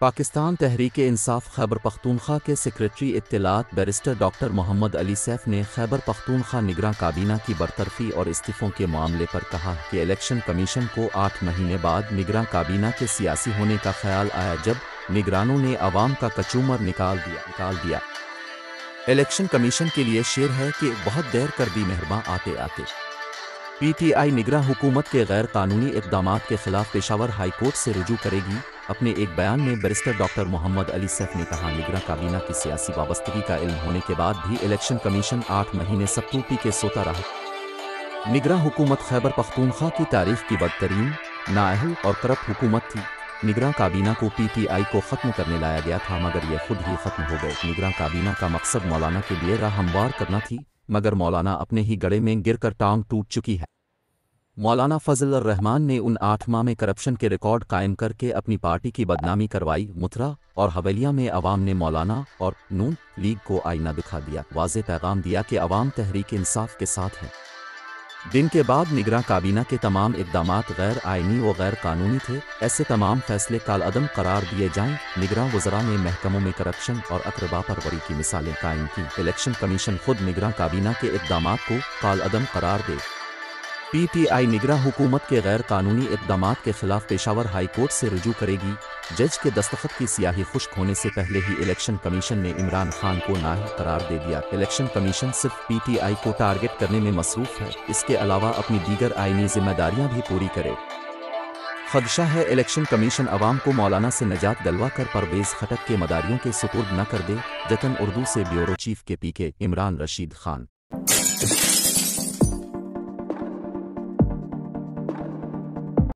پاکستان تحریک انصاف خیبر پختونخوا کے سیکریٹری اطلاعات barrister doctor محمد علی safe نے خیبر پختونخوا نگراں کابینہ کی برطرفی اور استعفوں کے معاملے پر کہا کہ الیکشن کمیشن کو 8 مہینے بعد نگراں کابینہ کے سیاسی ہونے کا خیال آیا جب نگرانوں نے عوام کا کچومر نکال دیا۔ الیکشن کمیشن کے لیے شعر ہے کہ بہت دیر کر دی مہرباں آتے آتے۔ پی ٹی آئی نگراں حکومت کے غیر قانونی اقدامات کے خلاف پشاور ہائی کورٹ سے رجوع کرے گی۔ اپنے ایک بیان میں بیرسٹر ڈاکٹر محمد علی سیف نے کہا نگراں کابینہ کی سیاسی وابستگی کا علم ہونے کے بعد بھی الیکشن کمیشن 8 مہینے سب پی کے سوتا رہا۔ نگراں حکومت خیبر پختونخوا کی تاریخ کی بدترین، نااہل اور کرپٹ حکومت تھی۔ نگراں کابینہ کو پی ٹی آئی کو ختم کرنے لایا گیا تھا مگر یہ خود ہی ختم ہو گئے۔ نگراں کابینہ کا مقصد مولانا کے لیے راہ ہموار کرنا تھی مگر مولانا اپنے ہی گڑھے میں گر کر ٹانگ ٹوٹ چکی ہے۔ مولانا فضل الرحمان نے ان 8 ماہ میں کرپشن کے ریکارڈ قائم کر کے اپنی پارٹی کی بدنامی کروائی۔ متھرا اور حویلیہ میں عوام نے مولانا اور نون لیگ کو آئینہ دکھا دیا، واضح پیغام دیا کہ عوام تحریک انصاف کے ساتھ ہے۔ دن کے بعد نگراں کابینہ کے تمام اقدامات غیر آئینی و غیر قانونی تھے، ایسے تمام فیصلے کالعدم قرار دیے جائیں۔ نگراں وزراء نے محکموں میں کرپشن اور اقربا پروری کی مثالیں قائم کیں۔ الیکشن کمیشن خود نگراں کابینہ کے اقدامات کو کالعدم قرار دے۔ پی ٹی آئی نگراں حکومت کے غیر قانونی اقدامات کے خلاف پشاور ہائی کورٹ سے رجوع کرے گی۔ جج کے دستخط کی سیاہی خشک ہونے سے پہلے ہی الیکشن کمیشن نے عمران خان کو نااہل قرار دے دیا۔ الیکشن کمیشن صرف پی ٹی آئی کو ٹارگٹ کرنے میں مصروف ہے، اس کے علاوہ اپنی دیگر آئینی ذمہ داریاں بھی پوری کرے۔ خدشہ ہے الیکشن کمیشن عوام کو مولانا سے نجات دلوا کر پرویز خٹک کے مداریوں کے سپرد نہ کر دے۔ جتن اردو سے بیورو چیف کے پی کے عمران رشید خان۔